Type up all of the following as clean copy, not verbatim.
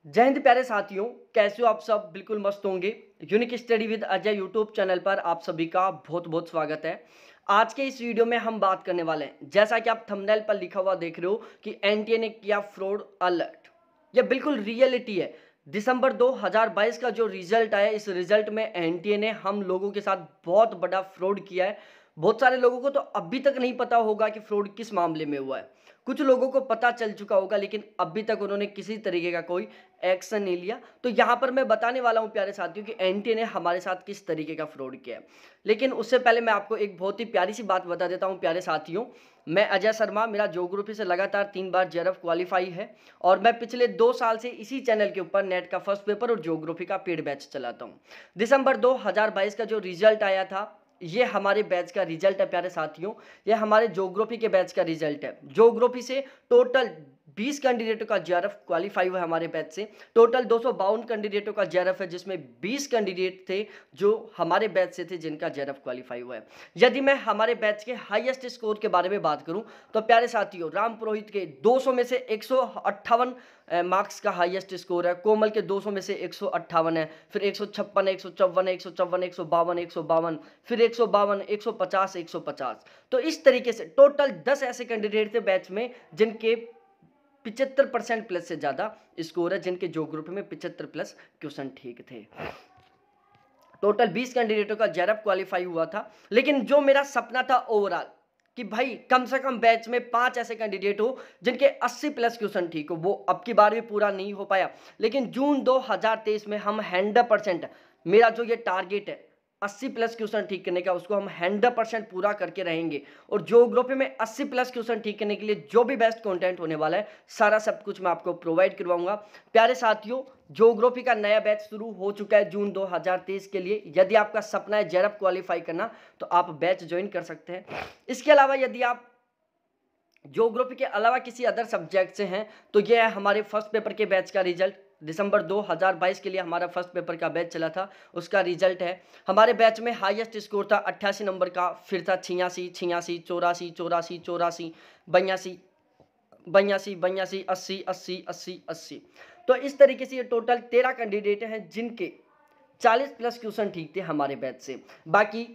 जय हिंद प्यारे साथियों, कैसे हो आप सब। बिल्कुल मस्त होंगे। Unique study with Ajay YouTube channel पर आप सभी का बहुत बहुत स्वागत है। आज के इस वीडियो में हम बात करने वाले हैं, जैसा कि आप थंबनेल पर लिखा हुआ देख रहे हो कि एनटीए ने किया फ्रॉड अलर्ट। यह बिल्कुल रियलिटी है। दिसंबर 2022 का जो रिजल्ट आया, इस रिजल्ट में एनटीए ने हम लोगों के साथ बहुत बड़ा फ्रॉड किया है। बहुत सारे लोगों को तो अभी तक नहीं पता होगा कि फ्रॉड किस मामले में हुआ है। कुछ लोगों को पता चल चुका होगा, लेकिन अभी तक उन्होंने किसी तरीके का कोई एक्शन नहीं लिया। तो यहाँ पर मैं बताने वाला हूँ प्यारे साथियों कि एनटीए ने हमारे साथ किस तरीके का फ्रॉड किया है। लेकिन उससे पहले मैं आपको एक बहुत ही प्यारी सी बात बता देता हूँ प्यारे साथियों। मैं अजय शर्मा, मेरा ज्योग्राफी से लगातार 3 बार जेआरएफ क्वालिफाई है और मैं पिछले 2 साल से इसी चैनल के ऊपर नेट का फर्स्ट पेपर और ज्योग्राफी का पेड बैच चलाता हूँ। दिसंबर 2022 का जो रिजल्ट आया था, ये हमारे बैच का रिजल्ट है प्यारे साथियों। ये हमारे ज्योग्राफी के बैच का रिजल्ट है। ज्योग्राफी से टोटल 20 कैंडिडेटों का जेआरएफ क्वालिफाई हुआ है हमारे बैच से। टोटल 252 कैंडिडेटों का जेआरएफ है, जिसमें 20 कैंडिडेट थे जो हमारे बैच से थे जिनका जेआरएफ क्वालिफाई हुआ है। यदि मैं हमारे बैच के हाईएस्ट स्कोर के बारे में बात करूं तो प्यारे साथियों, राम पुरोहित के 200 में से 158 मार्क्स का हाईएस्ट स्कोर है। कोमल के 200 में से 158 है, फिर 156 है, 154 है, 154, 152, 152, फिर 152, 150, 150। तो इस तरीके से टोटल 10 ऐसे कैंडिडेट थे बैच में जिनके 75% प्लस से ज्यादा स्कोर है, जिनके ज्योग्राफी में 75 प्लस क्वेश्चन ठीक थे। टोटल 20 कैंडिडेटों का जेआरएफ क्वालिफाई हुआ था। लेकिन जो मेरा सपना था ओवरऑल कि भाई कम से कम बैच में 5 ऐसे कैंडिडेट हो जिनके 80 प्लस क्वेश्चन ठीक हो, वो अब की बार भी पूरा नहीं हो पाया। लेकिन जून 2023 में हम 100%, मेरा जो ये टारगेट है 80 प्लस क्वेश्चन ठीक करने का, उसको हम 100% पूरा करके रहेंगे। और ज्योग्राफी में 80 प्लस क्वेश्चन ठीक करने के लिए जो भी बेस्ट कंटेंट होने वाला है, सारा सब कुछ मैं आपको प्रोवाइड करवाऊंगा। प्यारे साथियों, ज्योग्राफी का नया बैच शुरू हो चुका है जून 2023 के लिए। यदि आपका सपना है जेआरएफ क्वालिफाई करना तो आप बैच ज्वाइन कर सकते हैं। इसके अलावा यदि आप ज्योग्राफी के अलावा किसी अदर सब्जेक्ट से हैं तो यह है हमारे फर्स्ट पेपर के बैच का रिजल्ट। दिसंबर 2022 के लिए हमारा फर्स्ट पेपर का बैच चला था, उसका रिजल्ट है। हमारे बैच में हाईएस्ट स्कोर था 88 नंबर का, फिर था 86, 86, 84, 84, 84, 82, 82, 82, 80, 80, 80, 80। तो इस तरीके से ये टोटल 13 कैंडिडेट हैं जिनके 40 प्लस क्वेश्चन ठीक थे हमारे बैच से। बाकी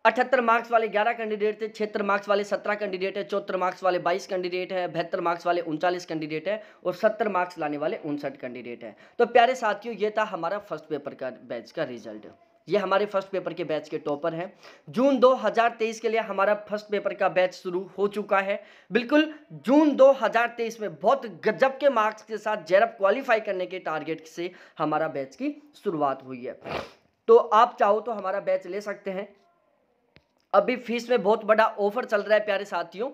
78 मार्क्स वाले 11 कैंडिडेट थे, 76 मार्क्स वाले 17 कैंडिडेट है, 74 मार्क्स वाले 22 कैंडिडेट है, 72 मार्क्स वाले 39 कैंडिडेट है और 70 मार्क्स लाने वाले 59 कैंडिडेट है। तो प्यारे साथियों, ये था हमारा फर्स्ट पेपर का बैच का रिजल्ट। ये हमारे फर्स्ट पेपर के बैच के टॉपर हैं। जून 2023 के लिए हमारा फर्स्ट पेपर का बैच शुरू हो चुका है। बिल्कुल जून 2023 में बहुत गजब के मार्क्स के साथ जेआरएफ क्वालिफाई करने के टारगेट से हमारा बैच की शुरुआत हुई है। तो आप चाहो तो हमारा बैच ले सकते हैं। अभी फीस में बहुत बड़ा ऑफर चल रहा है प्यारे साथियों।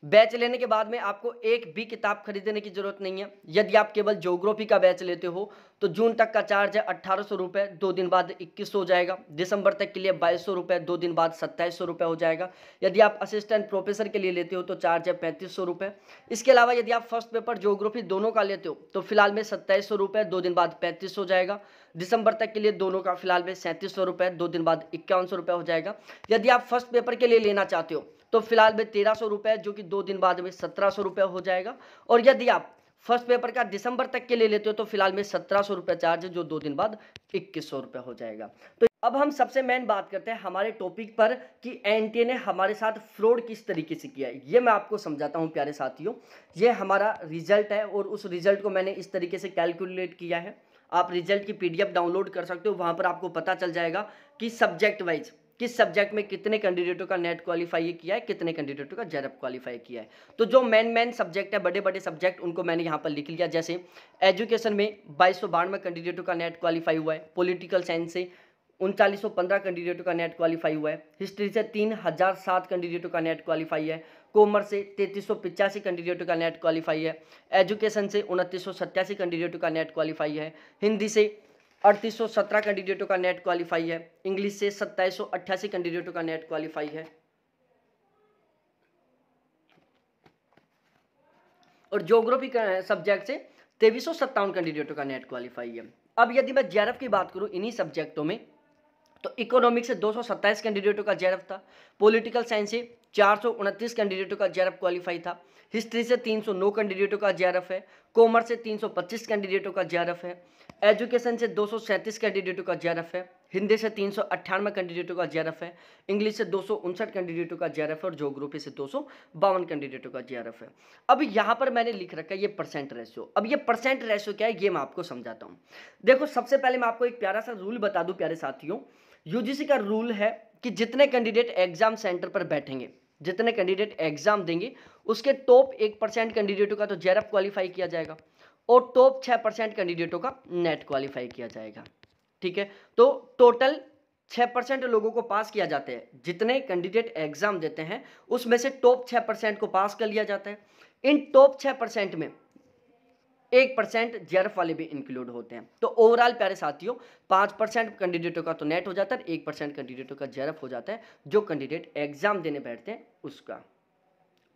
बैच लेने के बाद में आपको एक भी किताब खरीदने की जरूरत नहीं है। यदि आप केवल ज्योग्राफी का बैच लेते हो तो जून तक का चार्ज है 1800 रुपये, 2 दिन बाद 2100 हो जाएगा। दिसंबर तक के लिए 2200 रुपये, 2 दिन बाद 2700 रुपये हो जाएगा। यदि आप असिस्टेंट प्रोफेसर के लिए लेते हो तो चार्ज है 3500 रुपये। इसके अलावा यदि आप फर्स्ट पेपर ज्योग्राफी दोनों का लेते हो तो फिलहाल में 2700 रुपये, 2 दिन बाद 3500 हो जाएगा। दिसंबर तक के लिए दोनों का फिलहाल में 3700 रुपये, 2 दिन बाद 5100 रुपये हो जाएगा। यदि आप फर्स्ट पेपर के लिए लेना चाहते हो तो फिलहाल में 1300 रुपये, जो कि 2 दिन बाद में 1700 रुपये हो जाएगा। और यदि आप फर्स्ट पेपर का दिसंबर तक के लिए लेते हो तो फिलहाल में 1700 रुपये चार्ज है, जो 2 दिन बाद 2100 रुपये हो जाएगा। तो अब हम सबसे मेन बात करते हैं हमारे टॉपिक पर कि एनटीए ने हमारे साथ फ्रॉड किस तरीके से किया है। ये मैं आपको समझाता हूँ प्यारे साथियों। ये हमारा रिजल्ट है और उस रिजल्ट को मैंने इस तरीके से कैलकुलेट किया है। आप रिजल्ट की पीडीएफ डाउनलोड कर सकते हो, वहाँ पर आपको पता चल जाएगा कि सब्जेक्ट वाइज किस सब्जेक्ट में कितने कैंडिडेटों का नेट क्वालिफाई किया है, कितने कैंडिडेटों का जेआरएफ क्वालिफाई किया है। तो जो मेन सब्जेक्ट है, बड़े बड़े सब्जेक्ट, उनको मैंने यहाँ पर लिख लिया। जैसे एजुकेशन में 2292 कैंडिडेटों का नेट क्वालिफाई हुआ है। पॉलिटिकल साइंस से 3915 कैंडिडेटों का नेट क्वालिफाई हुआ है। हिस्ट्री से 3007 कैंडिडेटों का नेट क्वालिफाई है। कॉमर्स से 3385 कैंडिडेटों का नेट क्वालिफाई है। एजुकेशन से 2987 कैंडिडेटों का नेट क्वालिफाई है। हिंदी से 3817 कैंडिडेटों का नेट क्वालिफाई है। इंग्लिश से 2788 कैंडिडेटों का नेट क्वालिफाई है। और ज्योग्राफी का सब्जेक्ट से 2357 कैंडिडेटों का नेट क्वालिफाई है। अब यदि मैं जेआरएफ की बात करूं इन्हीं सब्जेक्टों में, तो इकोनॉमिक्स से 227 कैंडिडेटों का जेआरएफ था। पॉलिटिकल साइंस से 429 कैंडिडेटों का जेआरएफ क्वालिफाई था। हिस्ट्री से 309 कैंडिडेटों का जेआरएफ है। कॉमर्स से 325 कैंडिडेटों का जेआरएफ है। एजुकेशन से 237 कैंडिडेटों का जेआरएफ है। हिंदी से 398 कैंडिडेटों का जेआरएफ है। इंग्लिश से 259 कैंडिडेटों का जेआरएफ है और ज्योग्राफी से 252 कैंडिडेटों का जेआरएफ है। अब यहाँ पर मैंने लिख रखा है ये परसेंट रेशियो। अब ये परसेंट रेशियो क्या है ये मैं आपको समझाता हूँ। देखो, सबसे पहले मैं आपको एक प्यारा सा रूल बता दूं प्यारे साथियों। यूजीसी का रूल है कि जितने कैंडिडेट एग्जाम सेंटर पर बैठेंगे, जितने कैंडिडेट एग्जाम देंगे, उसके टॉप 1% कैंडिडेटों का तो जेआरएफ क्वालिफाई किया जाएगा और टॉप 6% कैंडिडेटों का नेट क्वालिफाई किया जाएगा। ठीक है, तो टोटल 6% लोगों को पास किया जाता है। जितने कैंडिडेट एग्जाम देते हैं उसमें से टॉप 6% को पास कर लिया जाता है। इन टॉप 6% में 1% जेआरएफ वाले भी इंक्लूड होते हैं। तो ओवरऑल प्यारे साथियों 5% कैंडिडेटों का तो नेट हो जाता है, 1% कैंडिडेटों का जेआरएफ हो जाता है जो कैंडिडेट एग्जाम देने बैठते हैं उसका।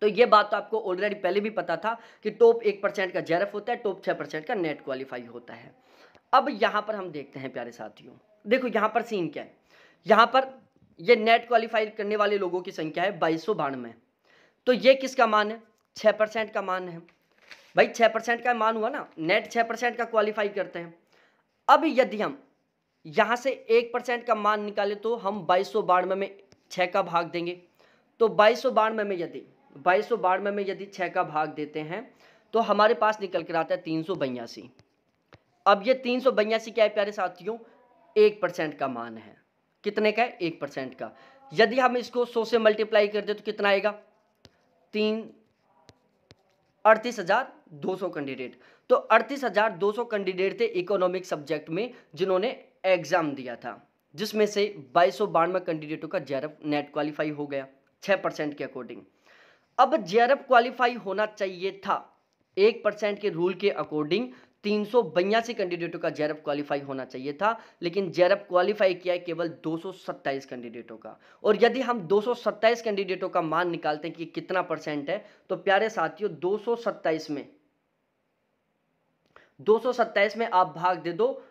तो ये बात तो आपको ऑलरेडी पहले भी पता था कि टॉप 1% का जेआरएफ होता है, टॉप 6% का नेट क्वालिफाई होता है। अब यहाँ पर हम देखते हैं प्यारे साथियों, देखो यहाँ पर सीन क्या है। यहाँ पर ये नेट क्वालिफाई करने वाले लोगों की संख्या है 2292। तो ये किसका मान है? 6% का मान है भाई। 6% का मान हुआ ना, नेट 6% का क्वालिफाई करते हैं। अब यदि हम यहाँ से 1% का मान निकाले तो हम 2292 में 6 का भाग देंगे। तो 2292 में यदि 6 का भाग देते हैं तो हमारे पास निकल कर आता है 382। अब ये 382 क्या है प्यारे साथियों? 1% का मान है। कितने का है? 1% का। यदि हम इसको 100 से मल्टीप्लाई कर दे तो कितना आएगा? 38,200 कैंडिडेट। तो 38,200 कैंडिडेट थे इकोनॉमिक सब्जेक्ट में जिन्होंने एग्जाम दिया था, जिसमें से 2292 कैंडिडेटों का जेआरएफ नेट क्वालिफाई हो गया 6% के अकॉर्डिंग। अब जेआरएफ क्वालिफाई होना चाहिए था 1% के रूल के अकॉर्डिंग 382 कैंडिडेटों का जेआरएफ क्वालिफाई होना चाहिए था, लेकिन जेआरएफ क्वालिफाई किया है केवल 227 कैंडिडेटों का। और यदि हम 227 कैंडिडेटों का मान निकालते हैं कि कितना परसेंट है, तो प्यारे साथियों 227 में आप भाग दे दो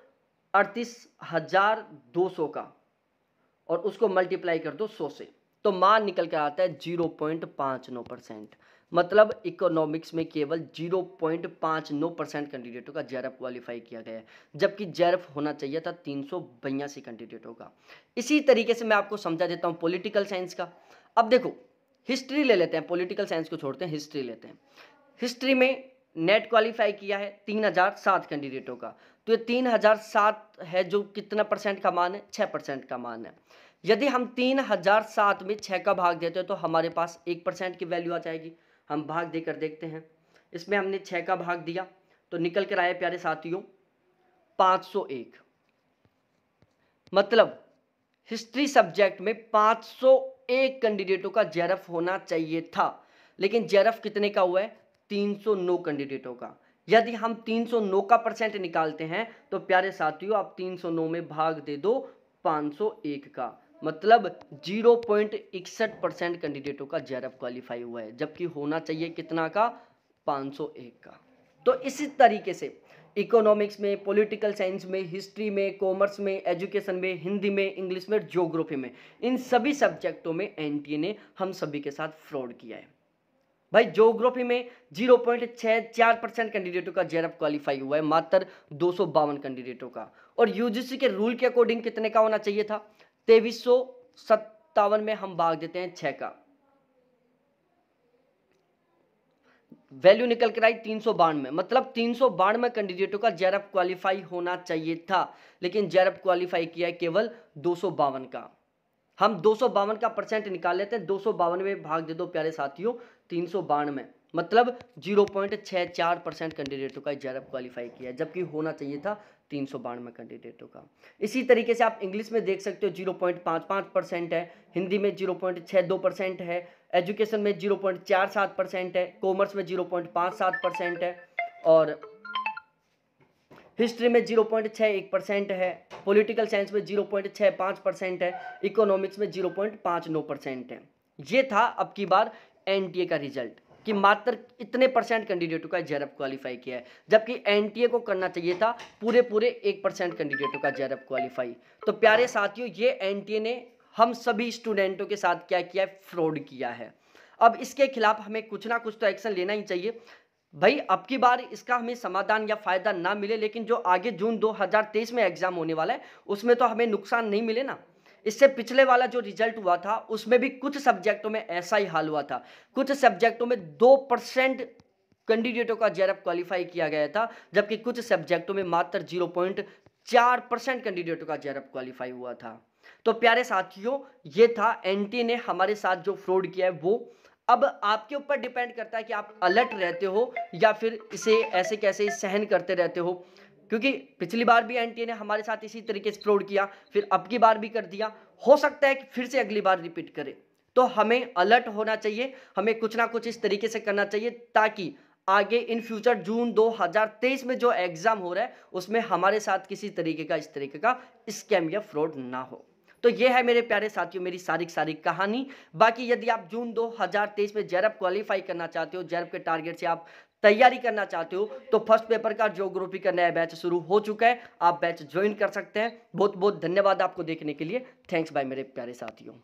38,200 का और उसको मल्टीप्लाई कर दो 100 से, तो मान निकल कर आता है 0.59%। मतलब इकोनॉमिक्स में केवल 0.59% कैंडिडेटों का जेआरएफ क्वालिफाई किया गया है, जबकि जेआरएफ होना चाहिए था 382 कैंडिडेटों का। इसी तरीके से मैं आपको समझा देता हूं पॉलिटिकल साइंस का। अब देखो, हिस्ट्री ले लेते हैं, पॉलिटिकल साइंस को छोड़ते हैं, हिस्ट्री लेते हैं। हिस्ट्री में नेट क्वालिफाई किया है 3007 कैंडिडेटों का। तो ये 3007 है जो कितना परसेंट का मान है? 6% का मान है। यदि हम 3007 में 6 का भाग देते हैं तो हमारे पास 1% की वैल्यू आ जाएगी। हम भाग देकर देखते हैं। इसमें हमने 6 का भाग दिया तो निकल कर आया प्यारे साथियों 501। मतलब हिस्ट्री सब्जेक्ट में 501 कैंडिडेटों का जेआरएफ होना चाहिए था, लेकिन जेआरएफ कितने का हुआ है? 309 कैंडिडेटों का। यदि हम 309 का परसेंट निकालते हैं तो प्यारे साथियों आप 309 में भाग दे दो 501 का, मतलब 0.61% कैंडिडेटों का जेआरएफ क्वालिफाई हुआ है, जबकि होना चाहिए कितना का? 501 का। तो इसी तरीके से इकोनॉमिक्स में, पॉलिटिकल साइंस में, हिस्ट्री में, कॉमर्स में, एजुकेशन में, हिंदी में, इंग्लिश में, ज्योग्राफी में, इन सभी सब्जेक्टों में एनटीए ने हम सभी के साथ फ्रॉड किया है भाई। ज्योग्राफी में 0.64% कैंडिडेटों का जेआरएफ क्वालिफाई हुआ है, मात्र 252 कैंडिडेटों का। और यूजीसी के रूल के अकॉर्डिंग कितने का होना चाहिए था? 2357 में हम भाग देते हैं 6 का, वैल्यू निकल कर आई 392। मतलब 392 कैंडिडेटों का जेआरएफ क्वालिफाई होना चाहिए था, लेकिन जेआरएफ क्वालिफाई किया है केवल 252 का। हम 252 का परसेंट निकाल लेते हैं, 252 में भाग दे दो प्यारे साथियों 392, मतलब 0.64% कैंडिडेटों का जेआरएफ क्वालिफाई किया है, जबकि होना चाहिए था 392 कैंडिडेटों का। इसी तरीके से आप इंग्लिश में देख सकते हो 0.55% है, हिंदी में 0.62% है, एजुकेशन में 0.47% है, कॉमर्स में 0.57% है, और हिस्ट्री में 0.61% है, पॉलिटिकल साइंस में 0.65% है, इकोनॉमिक्स में 0.59% है। ये था अब की बार एनटीए का रिजल्ट कि मात्र इतने परसेंट कैंडिडेटों का जेआरएफ क्वालिफाई किया है, जबकि एनटीए को करना चाहिए था पूरे 1% कैंडिडेटों का जेआरएफ क्वालिफाई। तो प्यारे साथियों, ये एनटीए ने हम सभी स्टूडेंटों के साथ क्या किया है, फ्रॉड किया है। अब इसके खिलाफ हमें कुछ ना कुछ तो एक्शन लेना ही चाहिए भाई। अब की बार इसका हमें समाधान या फायदा ना मिले, लेकिन जो आगे जून 2023 में एग्जाम होने वाला है उसमें तो हमें नुकसान नहीं मिले ना। इससे पिछले वाला जो रिजल्ट हुआ था उसमें भी कुछ सब्जेक्टों में ऐसा ही हाल हुआ था। कुछ सब्जेक्टों में 2% कैंडिडेटों का जेआरएफ क्वालिफाई किया गया था, जबकि कुछ सब्जेक्टों में मात्र 0.4% कैंडिडेटों का जेआरएफ क्वालिफाई हुआ था। तो प्यारे साथियों, ये था एनटीए ने हमारे साथ जो फ्रॉड किया है वो। अब आपके ऊपर डिपेंड करता है कि आप अलर्ट रहते हो या फिर इसे ऐसे कैसे सहन करते रहते हो, क्योंकि पिछली बार भी एनटीए ने हमारे साथ इसी तरीके से फ्रॉड किया, फिर अब की बार भी कर दिया, हो सकता है कि फिर से अगली बार रिपीट करे। तो हमें अलर्ट होना चाहिए, हमें कुछ ना कुछ इस तरीके से करना चाहिए ताकि आगे इन फ्यूचर जून 2023 में जो एग्जाम हो रहा है उसमें हमारे साथ किसी तरीके का इस तरीके का स्कैम या फ्रॉड ना हो। तो ये है मेरे प्यारे साथियों मेरी सारी कहानी। बाकी यदि आप जून 2023 में जेआरएफ क्वालिफाई करना चाहते हो, जेआरएफ के टारगेट से आप तैयारी करना चाहते हो, तो फर्स्ट पेपर का ज्योग्राफी का नया बैच शुरू हो चुका है, आप बैच ज्वाइन कर सकते हैं। बहुत बहुत धन्यवाद आपको देखने के लिए। थैंक्स बाय मेरे प्यारे साथियों।